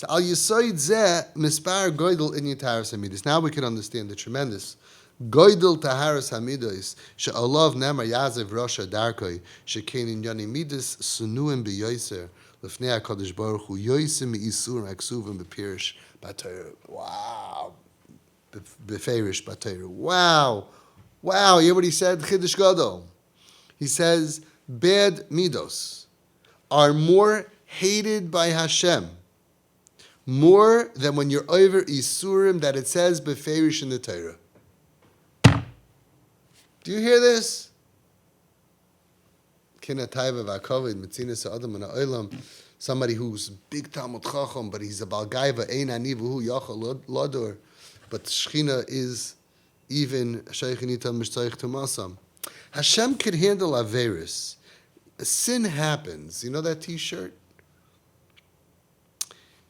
So al yisoid zeh mispar goydel in taharas hamidus. Now we can understand the tremendous goydel taharas hamidus she'alav nemar yazev rosha darkoi shekein yoni midus sunuim beyoser lefnei HaKadosh Baruch Hu yoisim meisur aksuvim bepirish b'Torah. Wow, beferish b'Torah. Wow, wow. You hear what he said? Chiddush Gadol. He says bad midos are more hated by Hashem, more than when you're over Isurim that it says beferish in the Torah. Do you hear this? Somebody who's big Talmud Chacham, but he's a Balgaiva, Ein Ani V'hu Yachal Lador, but Shechina is even Shaychinita Mishtaich Tumasam. Hashem could handle Averis. Sin happens. You know that T-shirt?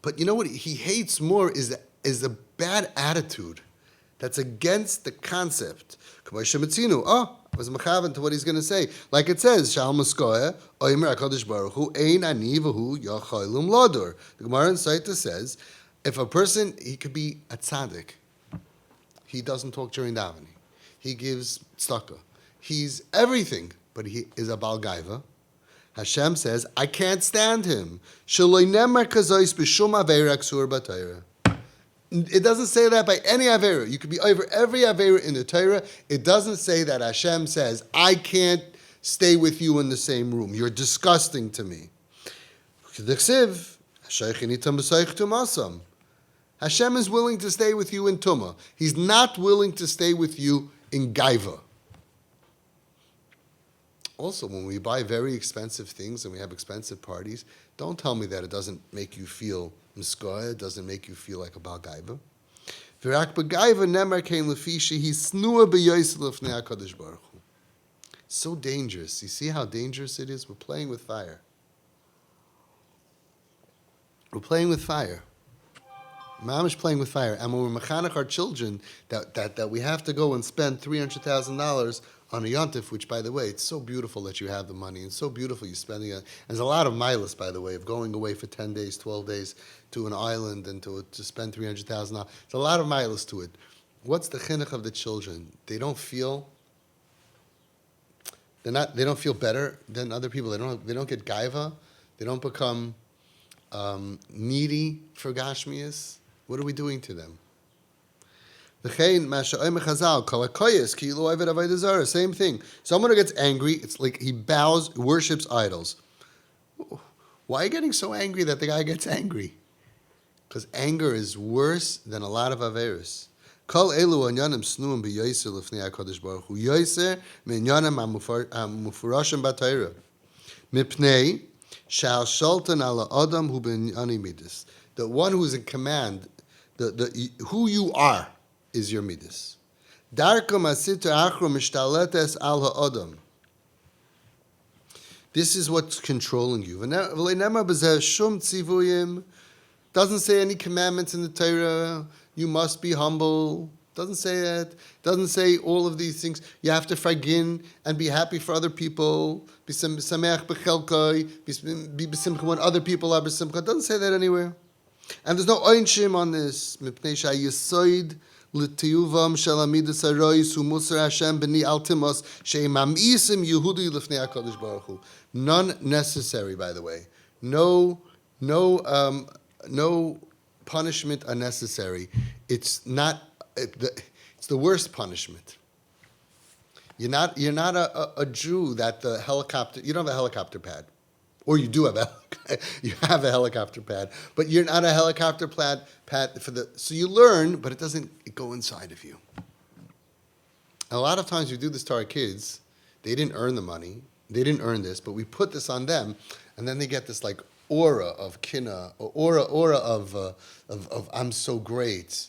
But you know what he hates more is a bad attitude that's against the concept. I was mechavan to what he's going to say. Like it says, Shal Maskoya, Oimer HaKadosh Baruch Hu, Ein Ani V'hu Yachalum Lador. The Gemara in Saita says, if a person, he could be a tzaddik. He doesn't talk during davening. He gives tzedakah. He's everything, but he is a Baal Gaiva. Hashem says, I can't stand him. It doesn't say that by any Avera. You could be over every Avera in the Torah. It doesn't say that Hashem says, I can't stay with you in the same room. You're disgusting to me. Hashem is willing to stay with you in Tumah. He's not willing to stay with you in Gaiva. Also, when we buy very expensive things and we have expensive parties, don't tell me that it doesn't make you feel miskoya, it doesn't make you feel like a Baal Gaiva. V'rak b'gaiva nemar kein lefishi, he's snua b'yoyse lefnei HaKadosh Baruch Hu. So dangerous. You see how dangerous it is? We're playing with fire. We're playing with fire. Mom is playing with fire. And when we're mechanech our children, that we have to go and spend $300,000 on a yontif, which, by the way, it's so beautiful that you have the money, and so beautiful you're spending it. There's a lot of milas, by the way, of going away for 10 days, 12 days to an island and to spend $300,000. There's a lot of milas to it. What's the chinuch of the children? They don't feel better than other people. They don't get gaiva. They don't become needy for gashmias. What are we doing to them? Same thing. Someone who gets angry, it's like he worships idols. Why are you getting so angry that the guy gets angry? Because anger is worse than a lot of averis. Kol elu anyanim snuim b'yoser lefnei HaKadosh Baruch Hu. Yoser minyanim hamufurashim b'Torah. Mipnei shal sholtan ala adam hu b'nyani midas. The one who's in command, who you are, is your midas. Darkom asita achro mishtaletes al ha'adam. This is what's controlling you. Doesn't say any commandments in the Torah. You must be humble. Doesn't say that. Doesn't say all of these things. You have to fragin and be happy for other people. Be sameach b'chelkai. Be b'simcha when other people are b'simcha. Doesn't say that anywhere. And there's no oinshim on this. Mipnei shayisoid l'tiyuvam shalamidas harois hu musar Hashem b'ni altimos she'imam isim Yehudi l'fnei HaKadosh Baruch Hu. None necessary, by the way. No punishment unnecessary. It's the worst punishment. You're not a Jew that the helicopter. You don't have a helicopter pad, or you do have you have a helicopter pad, but you're not a helicopter pad for the. So you learn, but it doesn't go inside of you. And a lot of times we do this to our kids. They didn't earn the money. They didn't earn this, but we put this on them, and then they get this like aura of kina, aura of I'm so great,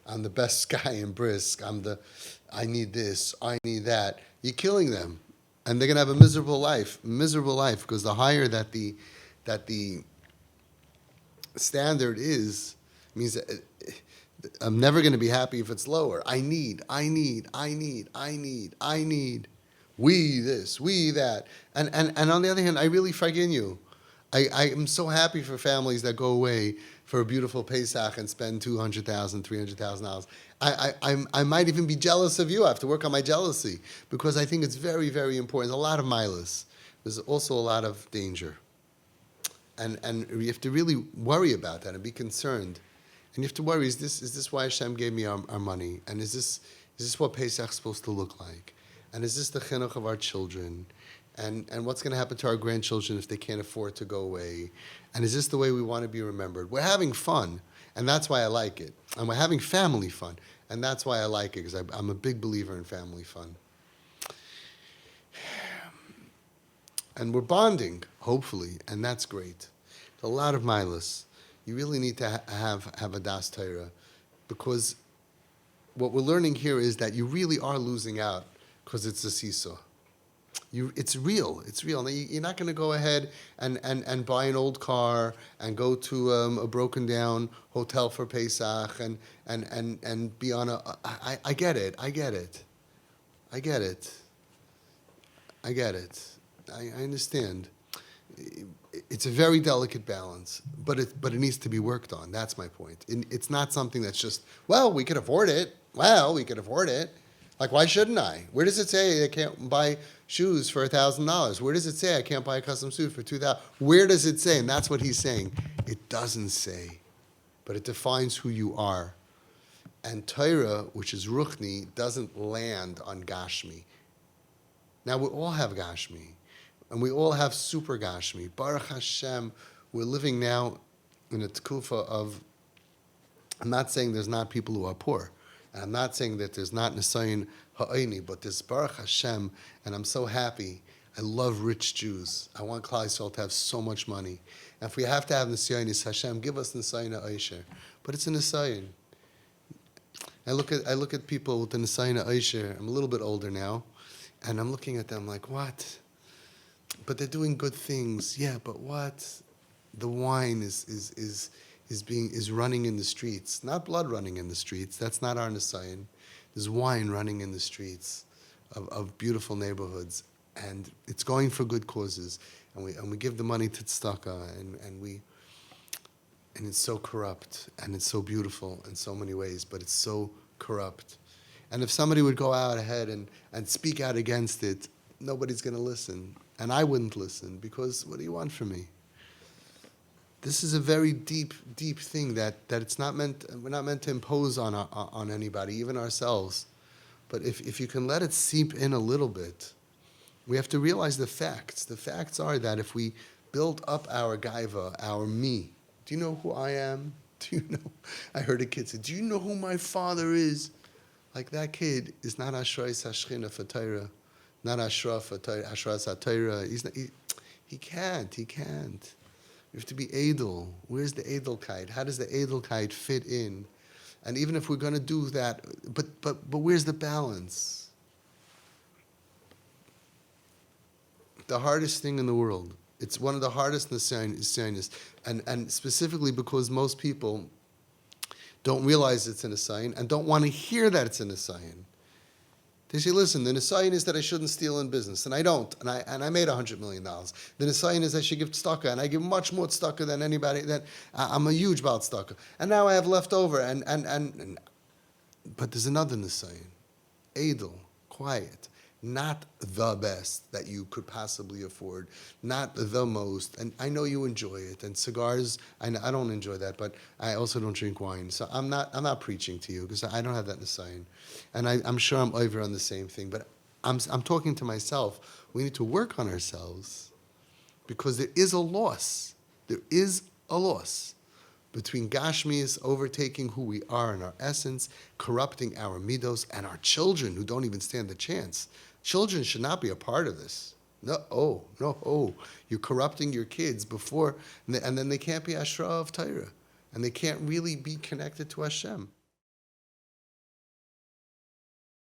I'm the best guy in Brisk, I need this, I need that. You're killing them, and they're gonna have a miserable life, because the higher that the standard is, means that I'm never gonna be happy if it's lower. I need. We this, we that, and on the other hand, I really forgive you. I am so happy for families that go away for a beautiful Pesach and spend $200,000, $300,000. I might even be jealous of you. I have to work on my jealousy because I think it's very, very important. There's a lot of milas. There's also a lot of danger. And you have to really worry about that and be concerned. And you have to worry, is this why Hashem gave me our money? And is this what Pesach is supposed to look like? And is this the chinuch of our children? And what's going to happen to our grandchildren if they can't afford to go away? And is this the way we want to be remembered? We're having fun, and that's why I like it. And we're having family fun, and that's why I like it, because I'm a big believer in family fun. And we're bonding, hopefully, and that's great. A lot of milas. You really need to have a das Torah, because what we're learning here is that you really are losing out because it's a seesaw. It's real. It's real. Now, you're not going to go ahead and buy an old car and go to a broken down hotel for Pesach and be on a. I get it. I get it. I get it. I get it. I understand. It's a very delicate balance, but it needs to be worked on. That's my point. It's not something that's just, well, we could afford it. Well, we could afford it. Like, why shouldn't I? Where does it say I can't buy shoes for $1,000? Where does it say I can't buy a custom suit for $2,000? Where does it say? And that's what he's saying. It doesn't say, but it defines who you are. And Torah, which is Ruchni, doesn't land on Gashmi. Now, we all have Gashmi, and we all have super Gashmi. Baruch Hashem, we're living now in a tkufa of, I'm not saying there's not people who are poor. And I'm not saying that there's not Nisayin Ha'ayni, but there's Baruch Hashem, and I'm so happy. I love rich Jews. I want Klal Yisrael to have so much money. And if we have to have Nisayin, Hashem, give us Nisayin Ha'aysher. But it's a Nisayin. I look at people with the Nisayin Ha'aysher. I'm a little bit older now, and I'm looking at them like, what? But they're doing good things. Yeah, but what? The wine is running in the streets. Not blood running in the streets. That's not our Nisayin. There's wine running in the streets of beautiful neighborhoods. And it's going for good causes. And we give the money to tzedakah, and it's so corrupt, and it's so beautiful in so many ways, but it's so corrupt. And if somebody would go out ahead and speak out against it, nobody's going to listen. And I wouldn't listen, because what do you want from me? This is a very deep, deep thing that it's not meant. We're not meant to impose on anybody, even ourselves. But if you can let it seep in a little bit, we have to realize the facts. The facts are that if we build up our gaiva, our me, do you know who I am? Do you know? I heard a kid say, "Do you know who my father is?" Like, that kid is not Ashrayis Hashchina for Torah, not Ashra for Torah, Ashras HaTorah. He can't. We have to be Edel. Where's the Edelkeit? How does the Edelkeit fit in? And even if we're going to do that, but where's the balance? The hardest thing in the world. It's one of the hardest Nisyanis. And specifically because most people don't realize it's an Nisayin and don't want to hear that it's an Nisayin. They say, listen, the Nisayin is that I shouldn't steal in business, and I don't, and I made $100 million. The Nisayin is I should give tzedakah, and I give much more tzedakah than anybody. I'm a huge about tzedakah, and now I have left over. But there's another Nisayin, Edel, quiet, not the best that you could possibly afford, not the most. And I know you enjoy it. And cigars, I don't enjoy that, but I also don't drink wine. So I'm not preaching to you because I don't have that Nisayin. And I'm sure I'm over on the same thing. But I'm talking to myself. We need to work on ourselves because there is a loss. There is a loss between Gashmias overtaking who we are in our essence, corrupting our midos, and our children who don't even stand a chance. Children should not be a part of this. No. You're corrupting your kids before, and then they can't be Ashra of Torah, and they can't really be connected to Hashem.